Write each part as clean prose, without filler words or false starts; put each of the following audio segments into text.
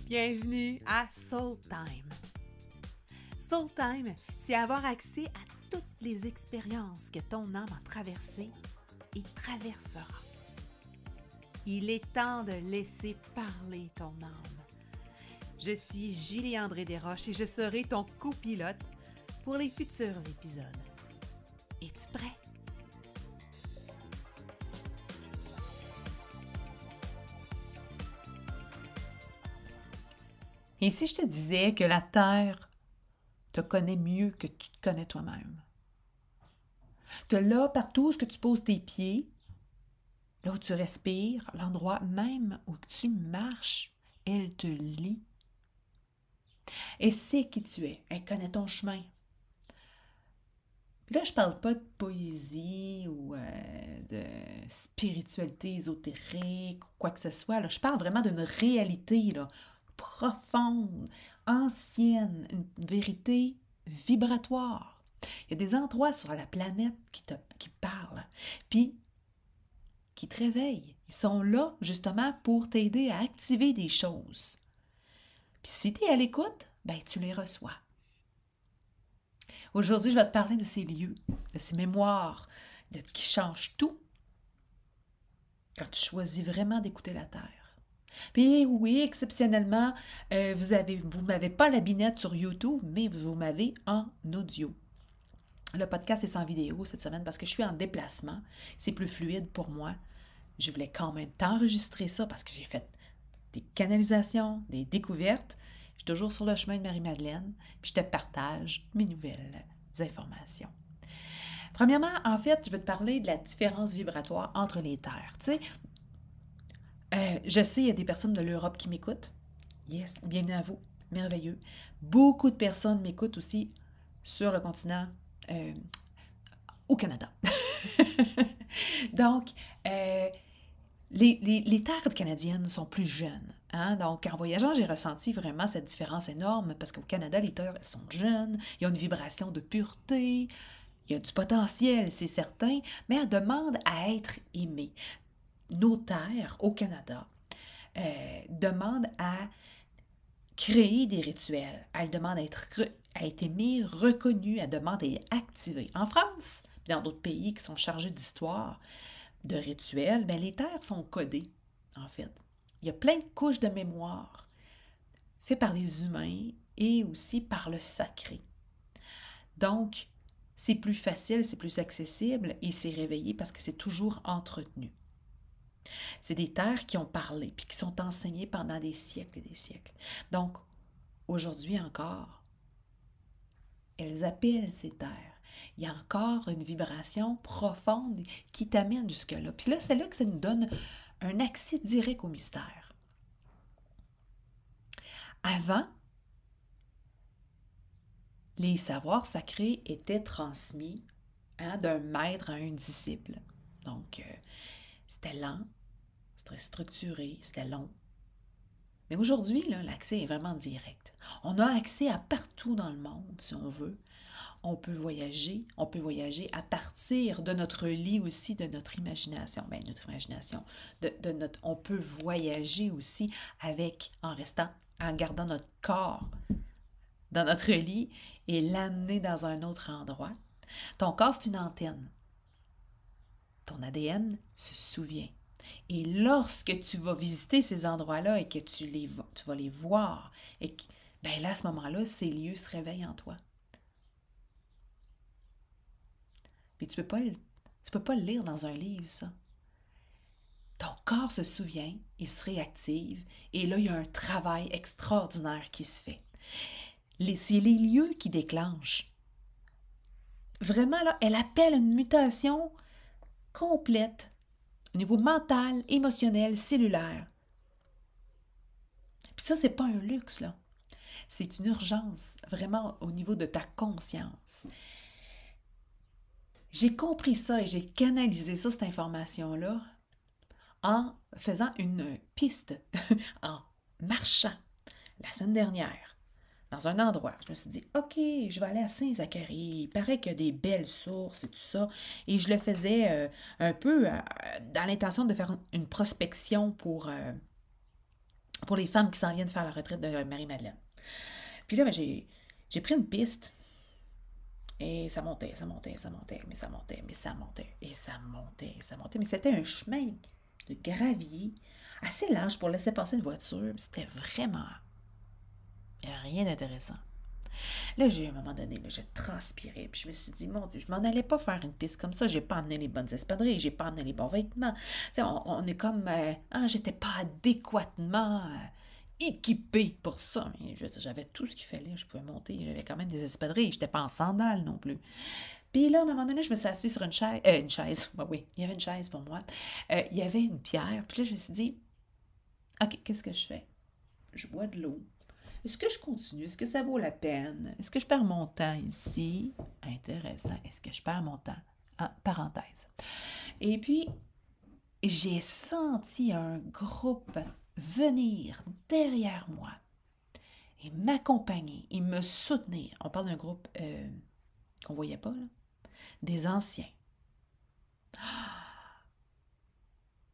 Bienvenue à Soul Time. Soul Time, c'est avoir accès à toutes les expériences que ton âme a traversées et traversera. Il est temps de laisser parler ton âme. Je suis Julie-André Desroches et je serai ton copilote pour les futurs épisodes. Es-tu prêt? Et si je te disais que la Terre te connaît mieux que tu te connais toi-même? Que là, partout où tu poses tes pieds, là où tu respires, l'endroit même où tu marches, elle te lit. Elle sait qui tu es, elle connaît ton chemin. Puis là, je parle pas de poésie ou de spiritualité ésotérique ou quoi que ce soit. Là. Je parle vraiment d'une réalité là, profonde, ancienne, une vérité vibratoire. Il y a des endroits sur la planète qui parlent, puis qui te réveillent. Ils sont là justement pour t'aider à activer des choses. Puis si tu es à l'écoute, ben tu les reçois. Aujourd'hui, je vais te parler de ces lieux, de ces mémoires, qui changent tout quand tu choisis vraiment d'écouter la Terre. Puis oui, exceptionnellement, vous m'avez pas la binette sur YouTube, mais vous m'avez en audio. Le podcast est sans vidéo cette semaine parce que je suis en déplacement. C'est plus fluide pour moi. Je voulais quand même t'enregistrer ça parce que j'ai fait des canalisations, des découvertes. Je suis toujours sur le chemin de Marie-Madeleine, puis je te partage mes nouvelles informations. Premièrement, en fait, je vais te parler de la différence vibratoire entre les terres. Tu sais, je sais, il y a des personnes de l'Europe qui m'écoutent. Yes, bienvenue à vous, merveilleux. Beaucoup de personnes m'écoutent aussi sur le continent au Canada. Donc, les terres canadiennes sont plus jeunes. Hein? Donc, en voyageant, j'ai ressenti vraiment cette différence énorme parce qu'au Canada, les terres sont jeunes, il y a une vibration de pureté, il y a du potentiel, c'est certain, mais elles demandent à être aimées. Nos terres au Canada demandent à créer des rituels. Elles demandent à être aimées, reconnues, elles demandent à être activées. En France, puis dans d'autres pays qui sont chargés d'histoire, de rituels, bien, les terres sont codées, en fait. Il y a plein de couches de mémoire faites par les humains et aussi par le sacré. Donc, c'est plus facile, c'est plus accessible et c'est réveillé parce que c'est toujours entretenu. C'est des terres qui ont parlé puis qui sont enseignées pendant des siècles et des siècles. Donc, aujourd'hui encore, elles appellent ces terres. Il y a encore une vibration profonde qui t'amène jusque-là. Puis là, c'est là que ça nous donne un accès direct au mystère. Avant, les savoirs sacrés étaient transmis d'un maître à un disciple. Donc, c'était lent, c'était structuré, c'était long. Mais aujourd'hui, là, l'accès est vraiment direct. On a accès à partout dans le monde, si on veut. On peut voyager à partir de notre lit aussi, de notre imagination. Bien, notre imagination, on peut voyager aussi en gardant notre corps dans notre lit et l'amener dans un autre endroit. Ton corps, c'est une antenne. Ton ADN se souvient. Et lorsque tu vas visiter ces endroits-là et que tu vas les voir, bien là, à ce moment-là, ces lieux se réveillent en toi. Puis tu peux pas le lire dans un livre, ça. Ton corps se souvient, il se réactive, et là, il y a un travail extraordinaire qui se fait. C'est les lieux qui déclenchent. Vraiment, là, elle appelle une mutation complète au niveau mental, émotionnel, cellulaire. Puis ça, c'est pas un luxe, là. C'est une urgence, vraiment, au niveau de ta conscience. J'ai compris ça et j'ai canalisé ça, cette information-là, en faisant une piste, en marchant la semaine dernière dans un endroit. Je me suis dit, OK, je vais aller à Saint-Zacharie. Il paraît qu'il y a des belles sources et tout ça. Et je le faisais un peu dans l'intention de faire une prospection pour pour les femmes qui s'en viennent faire la retraite de Marie-Madeleine. Puis là, ben, j'ai pris une piste et ça montait, ça montait, ça montait, mais ça montait, mais ça montait, et ça montait, et ça montait. Mais c'était un chemin de gravier assez large pour laisser passer une voiture. C'était vraiment... Il n'y avait rien d'intéressant. Là, à un moment donné, là, j'ai transpiré, puis je me suis dit, mon Dieu, je m'en allais pas faire une piste comme ça, j'ai pas amené les bonnes espadrilles, j'ai pas amené les bons vêtements. Tu sais, on est comme, j'étais pas adéquatement équipée pour ça. Mais je veux dire, j'avais tout ce qu'il fallait, je pouvais monter, j'avais quand même des espadrilles, j'étais pas en sandales non plus. Puis là, à un moment donné, je me suis assise sur une chaise, oui, il y avait une chaise pour moi, il y avait une pierre, puis là, je me suis dit, OK, qu'est-ce que je fais? Je bois de l'eau. Est-ce que je continue? Est-ce que ça vaut la peine? Est-ce que je perds mon temps ici? Intéressant. Est-ce que je perds mon temps? Ah, parenthèse. Et puis, j'ai senti un groupe venir derrière moi et m'accompagner et me soutenir. On parle d'un groupe qu'on ne voyait pas, là. Des anciens.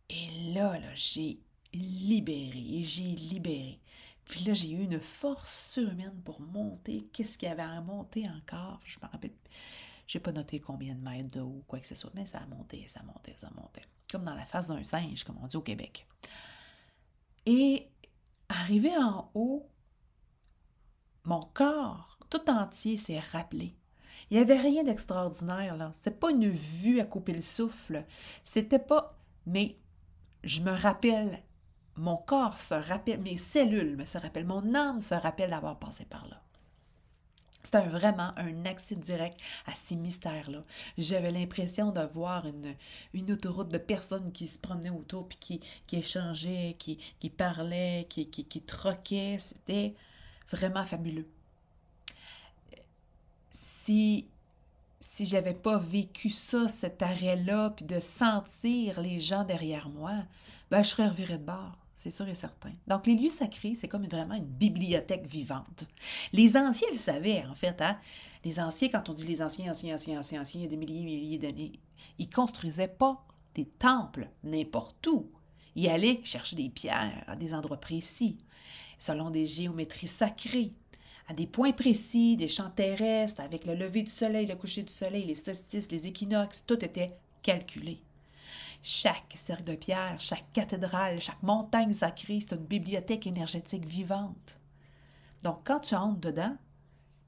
Et là, j'ai libéré. Puis là, j'ai eu une force surhumaine pour monter. Qu'est-ce qu'il y avait à monter encore? Je me rappelle. Je n'ai pas noté combien de mètres de haut ou quoi que ce soit, mais ça a monté, ça montait, ça montait. Comme dans la face d'un singe, comme on dit au Québec. Et arrivé en haut, mon corps tout entier s'est rappelé. Il n'y avait rien d'extraordinaire, là. C'était pas une vue à couper le souffle. C'était pas... Mais je me rappelle... Mon corps se rappelle, mes cellules me se rappellent, mon âme se rappelle d'avoir passé par là. C'était vraiment un accès direct à ces mystères-là. J'avais l'impression de voir une autoroute de personnes qui se promenaient autour, puis qui échangeaient, qui parlaient, qui troquaient. C'était vraiment fabuleux. Si j'avais pas vécu ça, cet arrêt-là, puis de sentir les gens derrière moi, ben je serais revirée de bord. C'est sûr et certain. Donc, les lieux sacrés, c'est comme vraiment une bibliothèque vivante. Les anciens le savaient, en fait. Hein? Les anciens, quand on dit les anciens, il y a des milliers d'années, ils ne construisaient pas des temples n'importe où. Ils allaient chercher des pierres à des endroits précis, selon des géométries sacrées, à des points précis, des champs terrestres, avec le lever du soleil, le coucher du soleil, les solstices, les équinoxes, tout était calculé. Chaque cercle de pierre, chaque cathédrale, chaque montagne sacrée, c'est une bibliothèque énergétique vivante. Donc, quand tu entres dedans,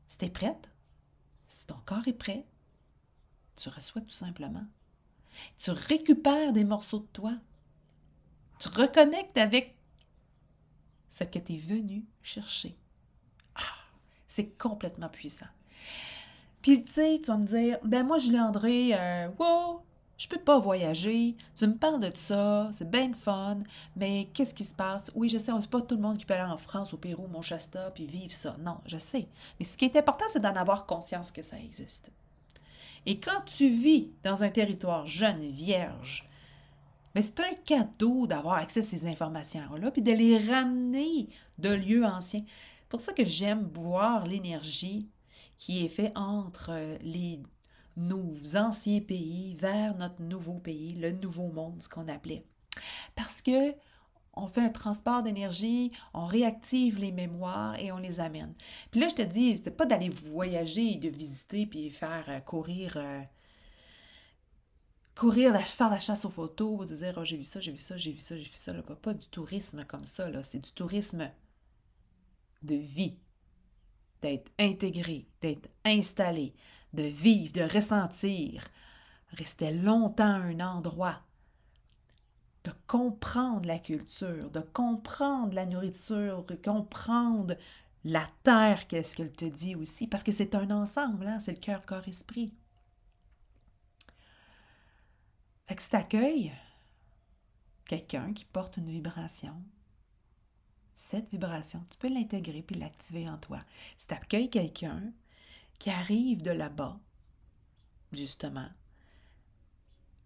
si tu es prête, si ton corps est prêt, tu reçois tout simplement. Tu récupères des morceaux de toi. Tu reconnectes avec ce que tu es venu chercher. Ah, c'est complètement puissant. Puis, tu sais, tu vas me dire, ben moi, Julie-André, wow, je peux pas voyager, tu me parles de ça, c'est bien fun, mais qu'est-ce qui se passe? Oui, je sais, c'est pas tout le monde qui peut aller en France, au Pérou, au Mont-Shasta, puis vivre ça. Non, je sais. Mais ce qui est important, c'est d'en avoir conscience que ça existe. Et quand tu vis dans un territoire jeune et vierge, mais c'est un cadeau d'avoir accès à ces informations-là, puis de les ramener de lieux anciens. C'est pour ça que j'aime voir l'énergie qui est faite entre nos anciens pays vers notre nouveau pays, le nouveau monde, ce qu'on appelait. Parce que on fait un transport d'énergie, on réactive les mémoires et on les amène. Puis là, je te dis, c'était pas d'aller voyager, de visiter, puis faire courir, faire la chasse aux photos, de dire, oh, j'ai vu ça, j'ai vu ça, j'ai vu ça, j'ai vu ça. Là. Pas du tourisme comme ça, là. C'est du tourisme de vie, d'être intégré, d'être installé, de vivre, de ressentir, rester longtemps à un endroit, de comprendre la culture, de comprendre la nourriture, de comprendre la terre, qu'est-ce qu'elle te dit aussi, parce que c'est un ensemble, hein? C'est le cœur, corps, esprit. Fait que si t'accueilles quelqu'un qui porte une vibration, cette vibration, tu peux l'intégrer puis l'activer en toi. Si t'accueilles quelqu'un qui arrive de là-bas, justement,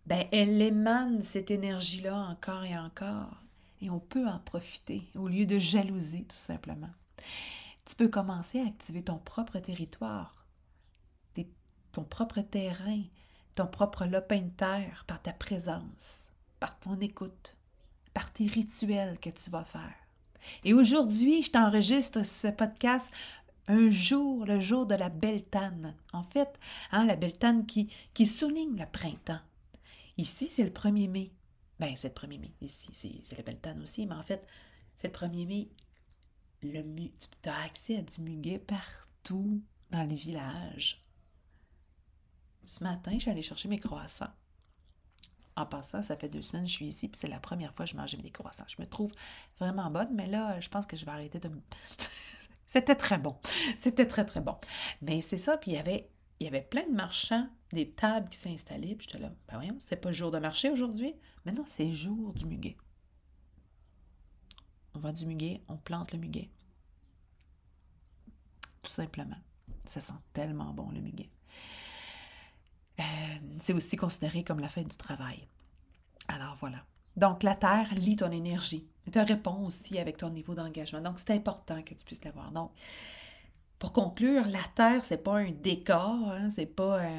ben elle émane cette énergie-là encore et encore. Et on peut en profiter au lieu de jalouser, tout simplement. Tu peux commencer à activer ton propre territoire, ton propre terrain, ton propre lopin de terre par ta présence, par ton écoute, par tes rituels que tu vas faire. Et aujourd'hui, je t'enregistre ce podcast un jour, le jour de la Beltane. En fait, la Beltane qui souligne le printemps. Ici, c'est le 1er mai. Ben, c'est le 1er mai. Ici, c'est la Beltane aussi, mais en fait, c'est le 1er mai. Tu as accès à du muguet partout dans les villages. Ce matin, je suis allée chercher mes croissants. En passant, ça fait 2 semaines que je suis ici, puis c'est la première fois que je mangeais des croissants. Je me trouve vraiment bonne, mais là, je pense que je vais arrêter de me... C'était très bon. C'était très, très bon. Mais c'est ça, puis il y avait plein de marchands, des tables qui s'installaient, puis j'étais là, ben voyons, c'est pas le jour de marché aujourd'hui? Mais non, c'est le jour du muguet. On vend du muguet, on plante le muguet. Tout simplement. Ça sent tellement bon, le muguet. C'est aussi considéré comme la fête du travail. Alors voilà. Donc, la Terre lit ton énergie. Elle te répond aussi avec ton niveau d'engagement. Donc, c'est important que tu puisses l'avoir. Donc, pour conclure, la Terre, c'est pas un décor, c'est pas...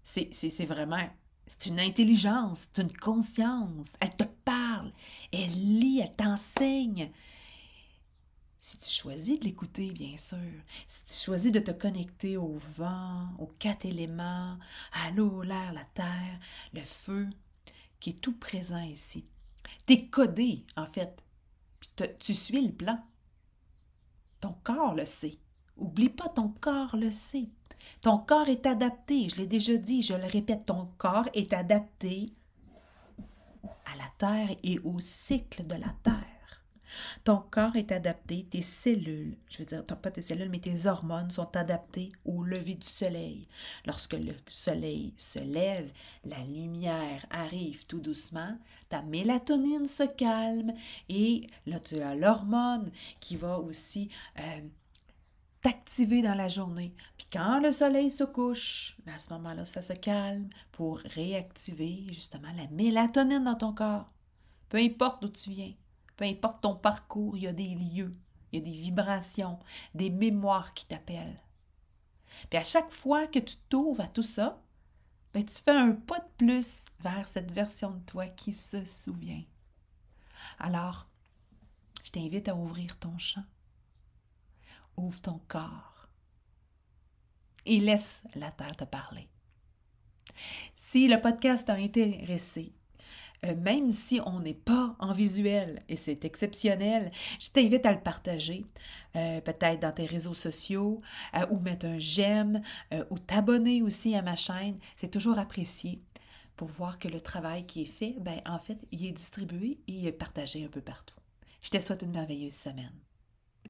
c'est vraiment... C'est une intelligence, c'est une conscience. Elle te parle, elle lit, elle t'enseigne. Si tu choisis de l'écouter, bien sûr, si tu choisis de te connecter au vent, aux 4 éléments, à l'eau, l'air, la terre, le feu, qui est tout présent ici. Tu es codé, en fait, puis tu suis le plan. Ton corps le sait. Oublie pas, ton corps le sait. Ton corps est adapté, je l'ai déjà dit, je le répète, ton corps est adapté à la terre et au cycle de la terre. Ton corps est adapté, tes cellules, je veux dire, pas tes cellules, mais tes hormones sont adaptées au lever du soleil. Lorsque le soleil se lève, la lumière arrive tout doucement, ta mélatonine se calme et là, tu as l'hormone qui va aussi t'activer dans la journée. Puis quand le soleil se couche, à ce moment-là, ça se calme pour réactiver justement la mélatonine dans ton corps. Peu importe d'où tu viens. Peu importe ton parcours, il y a des lieux, il y a des vibrations, des mémoires qui t'appellent. Puis à chaque fois que tu t'ouvres à tout ça, ben tu fais un pas de plus vers cette version de toi qui se souvient. Alors, je t'invite à ouvrir ton champ. Ouvre ton corps. Et laisse la terre te parler. Si le podcast t'a intéressé, même si on n'est pas en visuel, et c'est exceptionnel, je t'invite à le partager, peut-être dans tes réseaux sociaux, ou mettre un j'aime, ou t'abonner aussi à ma chaîne. C'est toujours apprécié pour voir que le travail qui est fait, ben en fait, il est distribué et il est partagé un peu partout. Je te souhaite une merveilleuse semaine.